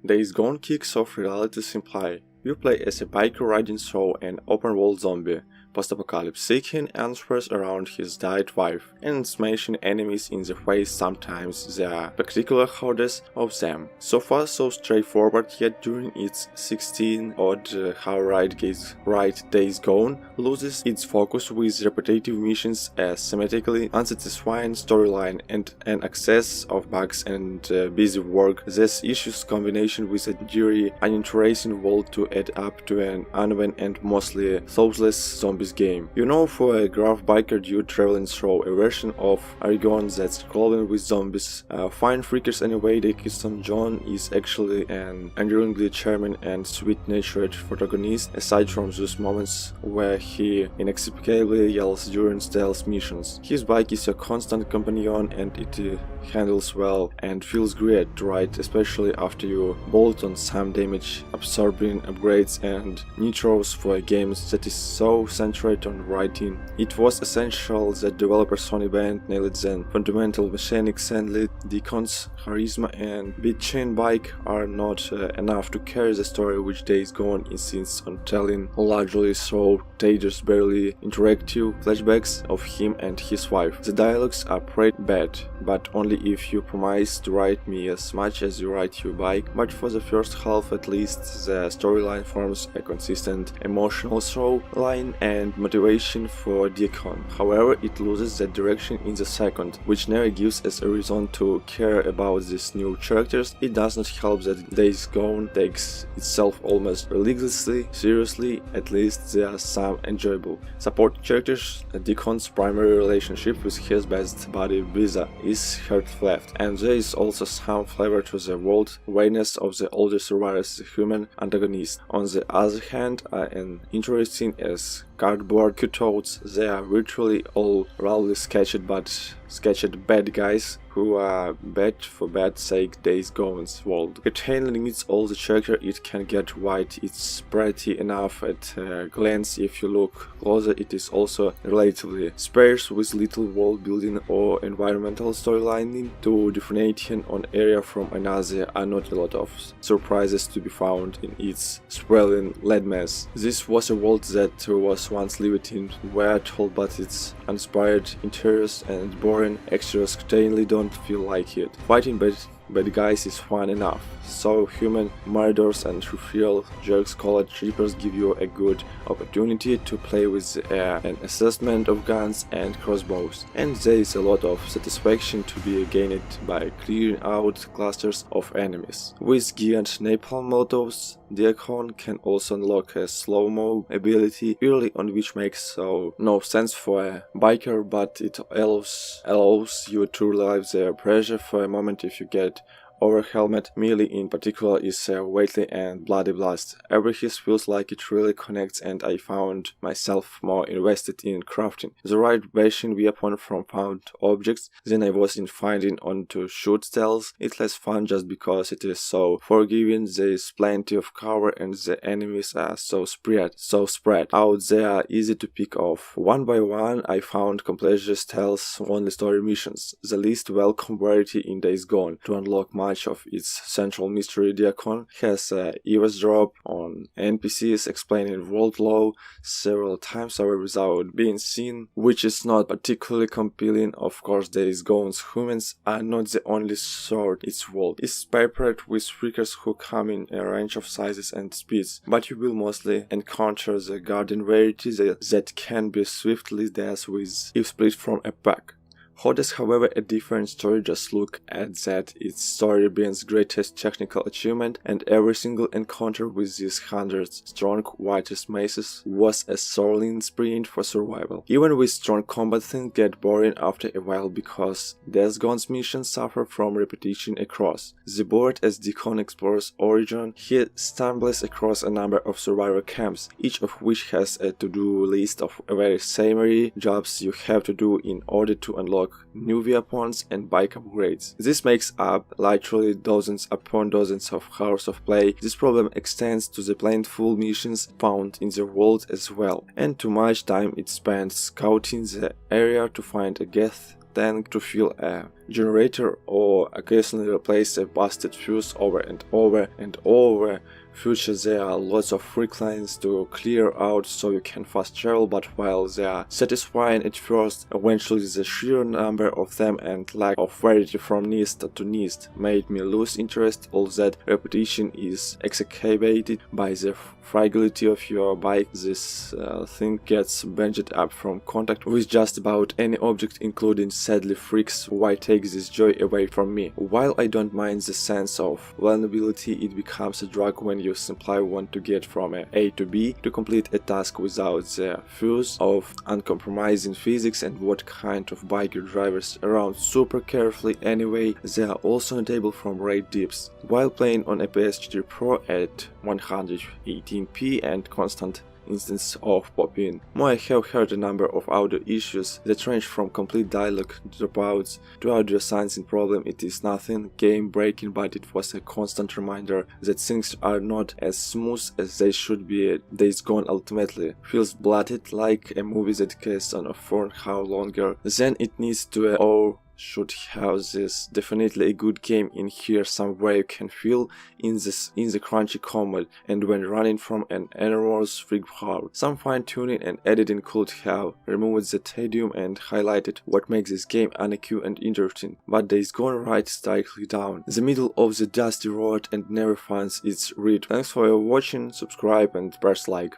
Days Gone kicks off reality simply. You play as a biker riding through an open-world zombie post-apocalypse, seeking answers around his dead wife and smashing enemies in the face, sometimes the particular hardest of them. So far so straightforward, yet during its 16-odd hour ride Days Gone loses its focus with repetitive missions, a thematically unsatisfying storyline, and an excess of bugs and busy work. This issues combination with a dreary, uninteresting world to add up to an uneven and mostly thoughtless zombies game. You know, for a gruff biker dude traveling through a version of Oregon that's crawling with zombies, fine freakers anyway, Dickinson John is actually an endearingly charming and sweet-natured protagonist, aside from those moments where he inexplicably yells during stealth missions. His bike is a constant companion and it handles well and feels great to ride, especially after you bolt on some damage-absorbing upgrades and nitros for a game that is so centered on writing. It was essential that developer Sony Band nailed the fundamental mechanics, and Deacon's charisma and bitchin bike are not enough to carry the story which Days Gone insists on telling, largely through Tader's barely interactive flashbacks of him and his wife. The dialogues are pretty bad, but only if you promise to ride me as much as you ride your bike, but for the first half at least the storyline forms a consistent emotional through line and motivation for Deacon. However, it loses that direction in the second, which never gives us a reason to care about these new characters. It does not help that Days Gone takes itself almost religiously seriously, at least there are some enjoyable support characters. Deacon's primary relationship with his best buddy Biza is heart-left, and there is also some flavor to the world awareness of the older survivors, the human antagonist. On the other hand, an interesting as cardboard cutouts, they are virtually all roughly sketched bad guys who are bad for bad sake. Days Gone's world it limits all the character it can get right. It's pretty enough at a glance. If you look closer, it is also relatively sparse with little world building or environmental storylining. To differentiating one area from another are not a lot of surprises to be found in its sprawling landmass. This was a world that was once lived in, where told, but its uninspired interiors and boring extras certainly don't feel like it. Fighting bad guys is fun enough, so human murderers and real jerks called Reapers give you a good opportunity to play with an assessment of guns and crossbows, and there is a lot of satisfaction to be gained by clearing out clusters of enemies. With gear and napalm molotovs, Deacon can also unlock a slow-mo ability early on, which makes no sense for a biker, but it allows you to relieve the pressure for a moment if you get over helmet. Melee in particular is a weighty and bloody blast. Every hit feels like it really connects, and I found myself more invested in crafting the right bashing weapon from found objects than I was in finding on to shoot stealth. It's less fun just because it is so forgiving. There is plenty of cover and the enemies are so spread out. They are easy to pick off. One by one I found completely stealth only story missions, the least welcome variety in Days Gone. To unlock much of its central mystery, Deacon has eavesdrop on NPCs explaining world law several times over without being seen, which is not particularly compelling. Of course, Days Gone's humans are not the only sort. Its world is peppered with freakers who come in a range of sizes and speeds, but you will mostly encounter the garden variety that can be swiftly dealt with if split from a pack. Hot is, however, a different story. Just look at that. Its story beings greatest technical achievement, and every single encounter with these 100-strong whitest maces was a soaring sprint for survival. Even with strong combat, things get boring after a while because Days Gone's missions suffer from repetition across the board. As Deacon explores Origin, he stumbles across a number of survivor camps, each of which has a to-do list of very summary jobs you have to do in order to unlock new weapons and bike upgrades. This makes up literally dozens upon dozens of hours of play. This problem extends to the planful missions found in the world as well, and too much time it spent scouting the area to find a gas tank to fill a generator or occasionally replace a busted fuse over and over and over. Future, there are lots of freak lines to clear out so you can fast travel, but while they are satisfying at first, eventually the sheer number of them and lack of variety from NIST to NIST made me lose interest. All that repetition is exacerbated by the fragility of your bike. This thing gets bunged up from contact with just about any object, including sadly freaks. Why take this joy away from me? While I don't mind the sense of vulnerability, it becomes a drug when you simply want to get from A to B to complete a task without the fuse of uncompromising physics. And what kind of bike drivers around super carefully anyway? They are also notable from rate dips. While playing on a PS3 Pro at 118p and constant instance of pop-in. I have heard a number of audio issues that range from complete dialogue dropouts to audio signs. In problem it is nothing game breaking, but it was a constant reminder that things are not as smooth as they should be. Days Gone ultimately feels bloated, like a movie that casts on a 4 hour longer than it needs to, or should have. This definitely a good game in here somewhere you can feel in the crunchy combat and when running from an enormous freak hard. Some fine tuning and editing could have removed the tedium and highlighted what makes this game unique and interesting, but Days Gone right slightly down the middle of the dusty road and never finds its read. Thanks for watching, subscribe and press like.